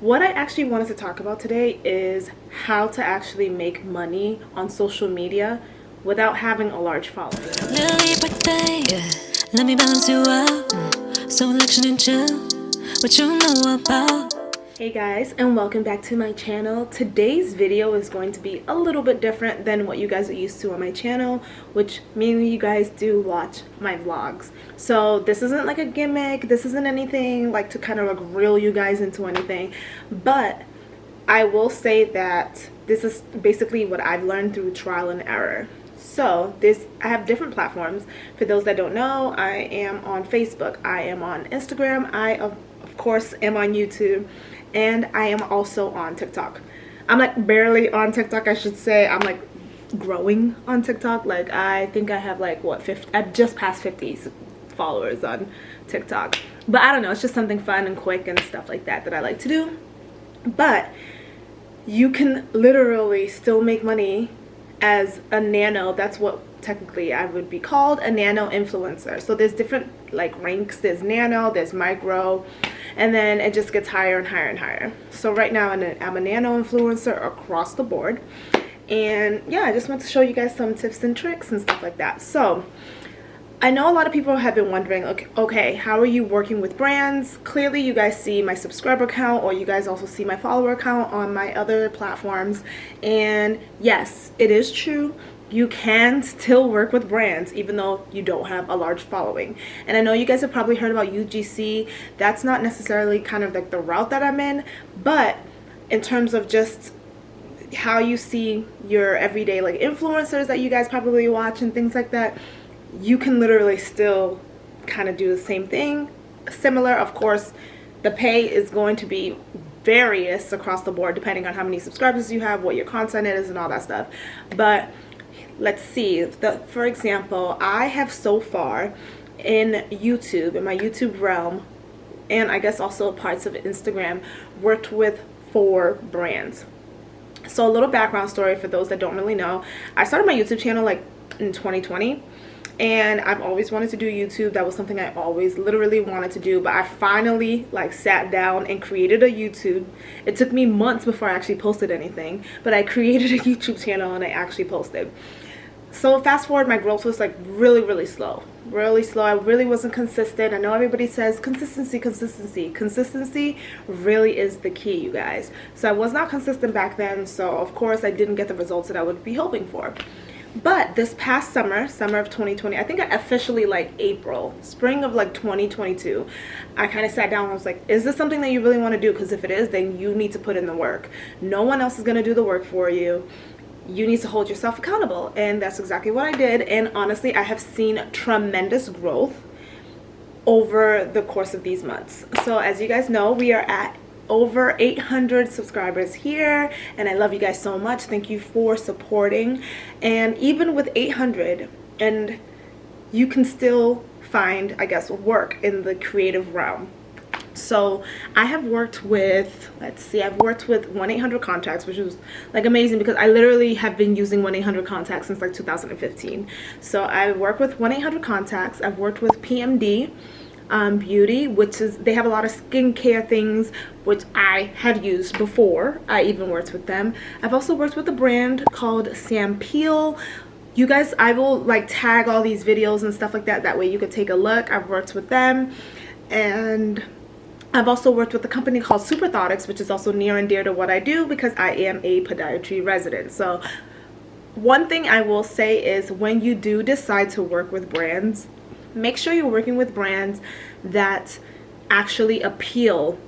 What I actually wanted to talk about today is how to actually make money on social media without having a large following. Lily birthday, yeah. Let me balance you out. Selection and chill. What you know about? Hey guys, and welcome back to my channel. Today's video is going to be a little bit different than what you guys are used to on my channel, which mainly you guys do watch my vlogs. So this isn't like a gimmick, this isn't anything like to kind of like reel you guys into anything, but I will say that this is basically what I've learned through trial and error. So I have different platforms. For those that don't know, I am on Facebook, I am on Instagram, I of course am on YouTube, and I am also on TikTok. I'm like barely on TikTok, I should say. I'm like growing on TikTok. Like I think I have like what, 50, I've just passed 50 followers on TikTok. But I don't know, it's just something fun and quick and stuff like that I like to do. But you can literally still make money as a nano. That's what technically I would be called, a nano influencer. So there's different like ranks. There's nano, there's micro, and then it just gets higher and higher and higher. So right now I'm a nano influencer across the board, and yeah, I just want to show you guys some tips and tricks and stuff like that. So I know a lot of people have been wondering, okay, how are you working with brands? Clearly you guys see my subscriber count, or you guys also see my follower count on my other platforms, and yes, it is true. You can still work with brands even though you don't have a large following. And I know you guys have probably heard about UGC. That's not necessarily kind of like the route that I'm in, but in terms of just how you see your everyday like influencers that you guys probably watch and things like that, you can literally still kind of do the same thing. Similar, of course, the pay is going to be various across the board depending on how many subscribers you have, what your content is, and all that stuff. But let's see, for example, I have so far in YouTube, in my YouTube realm, and I guess also parts of Instagram, worked with 4 brands. So a little background story for those that don't really know. I started my YouTube channel like in 2020, and I've always wanted to do YouTube. That was something I always literally wanted to do, but I finally like sat down and created a YouTube. It took me months before I actually posted anything, but I created a YouTube channel and I actually posted. So fast forward, my growth was like really slow. I really wasn't consistent. I know everybody says consistency really is the key, you guys. So I was not consistent back then, so of course I didn't get the results that I would be hoping for. But this past summer of 2020, I think I officially like spring of like 2022, I kind of sat down and I was like, is this something that you really want to do? Because if it is, then you need to put in the work. No one else is going to do the work for you. You need to hold yourself accountable, and that's exactly what I did. And honestly, I have seen tremendous growth over the course of these months. So as you guys know, we are at over 800 subscribers here, and I love you guys so much. Thank you for supporting. And even with 800, and you can still find, I guess, work in the creative realm. So I have worked with, let's see, I've worked with 1-800-Contacts, which was like amazing because I literally have been using 1-800-Contacts since like 2015. So I work with 1-800-Contacts. I've worked with PMD Beauty, which is, they have a lot of skincare things which I had used before I even worked with them. I've also worked with a brand called Sam Peel. You guys, I will like tag all these videos and stuff like that, that way you could take a look. I've worked with them, and I've also worked with a company called Xoxo, which is also near and dear to what I do because I am a podiatry resident. So one thing I will say is, when you do decide to work with brands, make sure you're working with brands that actually appeal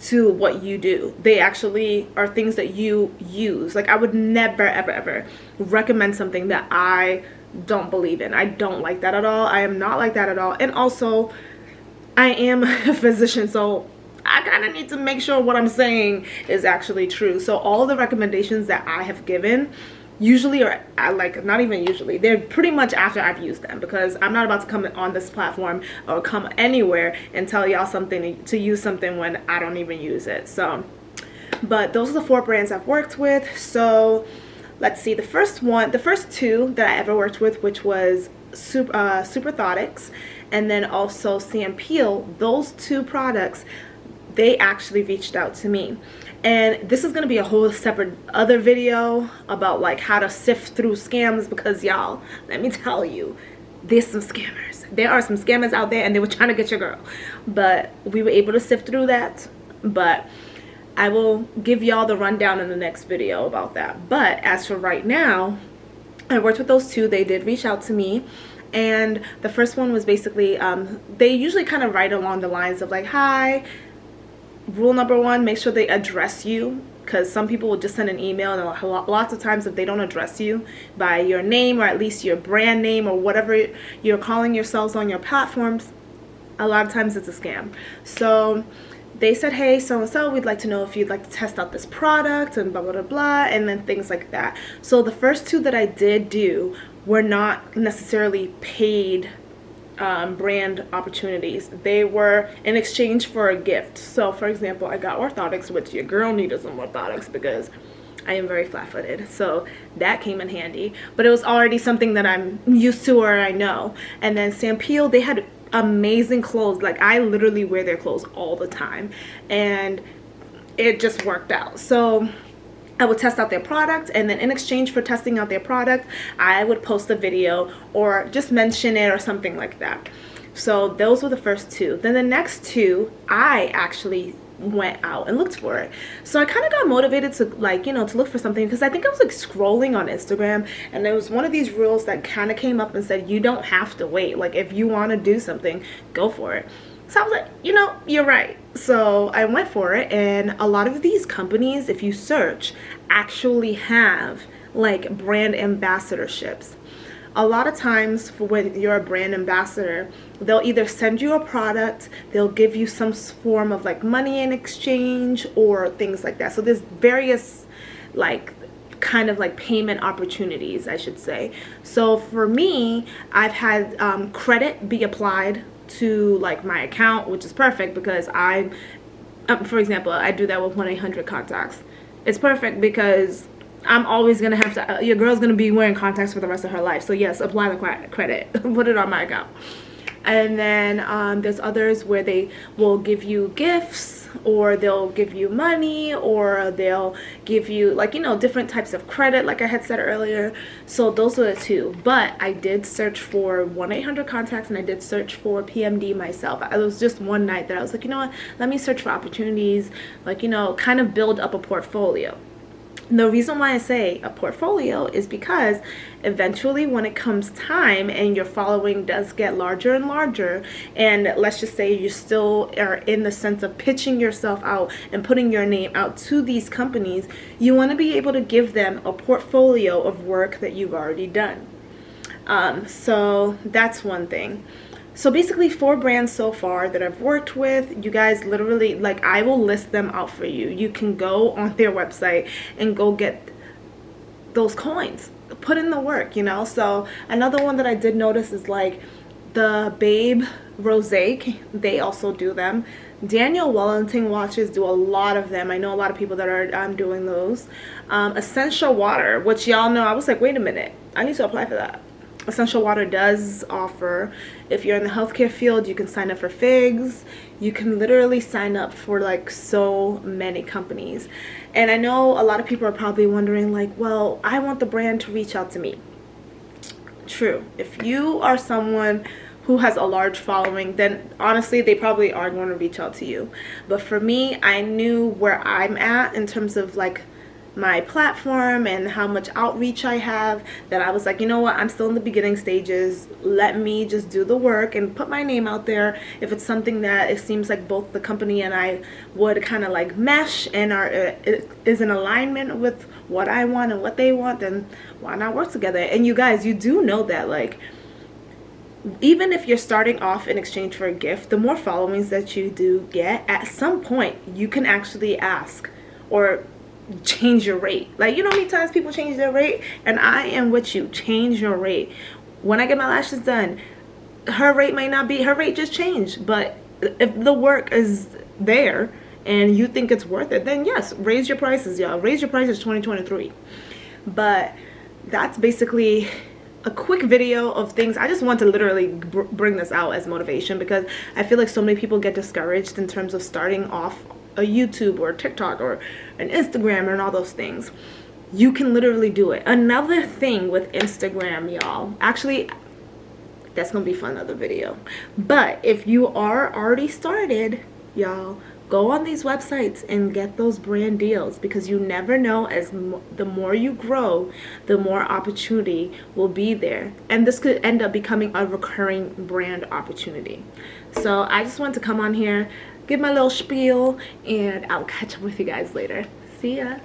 to what you do. They actually are things that you use. Like I would never ever recommend something that I don't believe in. I don't like that at all. I am not like that at all. And also, I am a physician, so I kind of need to make sure what I'm saying is actually true. So all the recommendations that I have given usually, or like not even usually, they're pretty much after I've used them, because I'm not about to come on this platform or come anywhere and tell y'all something to use something when I don't even use it. So, but those are the 4 brands I've worked with. So let's see, the first 2 that I ever worked with, which was Super Thotics and then also Sam Peel, those 2 products they actually reached out to me. And this is going to be a whole separate other video about like how to sift through scams, because y'all, let me tell you, there's some scammers. There are some scammers out there, and they were trying to get your girl. But we were able to sift through that. But I will give y'all the rundown in the next video about that. But as for right now, I worked with those two. They did reach out to me. And the first one was basically, they usually kind of write along the lines of like, hi, rule number one, make sure they address you, because some people will just send an email, and lots of times if they don't address you by your name, or at least your brand name, or whatever you're calling yourselves on your platforms, a lot of times it's a scam. So they said, hey, so and so, we'd like to know if you'd like to test out this product, and blah blah blah blah, and then things like that. So the first two that I did do were not necessarily paid brand opportunities. They were in exchange for a gift. So for example, I got orthotics, which your girl needed some orthotics because I am very flat-footed, so that came in handy. But it was already something that I'm used to or I know. And then Sampeel, they had amazing clothes. Like, I literally wear their clothes all the time, and it just worked out. So I would test out their product, and then in exchange for testing out their product, I would post a video or just mention it or something like that. So those were the first two. Then the next two, I actually went out and looked for it. So I kind of got motivated to, like, you know, to look for something, because I think I was like scrolling on Instagram, and there was one of these rules that kind of came up and said, you don't have to wait. Like, if you want to do something, go for it. So I was like, you know, you're right. So I went for it, and a lot of these companies, if you search, actually have like brand ambassadorships. A lot of times when you're a brand ambassador, they'll either send you a product, they'll give you some form of like money in exchange or things like that. So there's various like kind of like payment opportunities, I should say. So for me, I've had credit be applied to like my account, which is perfect because I, for example, I do that with 1-800 contacts. It's perfect because I'm always gonna have to, your girl's gonna be wearing contacts for the rest of her life. So yes, apply the credit, put it on my account. And then there's others where they will give you gifts, or they'll give you money, or they'll give you, like, you know, different types of credit, like I had said earlier. So those are the two. But I did search for 1-800 contacts, and I did search for PMD myself. It was just one night that I was like, you know what, let me search for opportunities, like, you know, kind of build up a portfolio. The reason why I say a portfolio is because eventually when it comes time and your following does get larger and larger, and let's just say you still are in the sense of pitching yourself out and putting your name out to these companies, you want to be able to give them a portfolio of work that you've already done. So that's one thing. So basically 4 brands so far that I've worked with, you guys literally, like, I will list them out for you. You can go on their website and go get those coins, put in the work, you know. So another one that I did notice is like the Babe Rosé, they also do them. Daniel Wellington watches do a lot of them. I know a lot of people that are doing those. Essential Water, which y'all know, I was like, wait a minute, I need to apply for that. Essential Water does offer, if you're in the healthcare field, you can sign up for FIGs. You can literally sign up for like so many companies. And I know a lot of people are probably wondering like, well, I want the brand to reach out to me. True. If you are someone who has a large following, then honestly they probably are going to reach out to you. But for me, I knew where I'm at in terms of like my platform and how much outreach I have, that I was like, you know what, I'm still in the beginning stages. Let me just do the work and put my name out there. If it's something that it seems like both the company and I would kind of like mesh and is in alignment with what I want and what they want, then why not work together? And you guys, you do know that like, even if you're starting off in exchange for a gift, the more followings that you do get, at some point you can actually ask or change your rate. Like, you know how many times people change their rate? And I am with you. Change your rate. When I get my lashes done, her rate might not be, her rate just changed. But if the work is there and you think it's worth it, then yes, raise your prices, y'all. Raise your prices 2023. But that's basically a quick video of things. I just want to literally bring this out as motivation, because I feel like so many people get discouraged in terms of starting off a YouTube or a TikTok or an Instagram and all those things. You can literally do it. Another thing with Instagram, y'all, actually that's gonna be for another video, but if you are already started, y'all, go on these websites and get those brand deals, because you never know, the more you grow, the more opportunity will be there, and this could end up becoming a recurring brand opportunity. So I just want to come on here, give my little spiel, and I'll catch up with you guys later. See ya.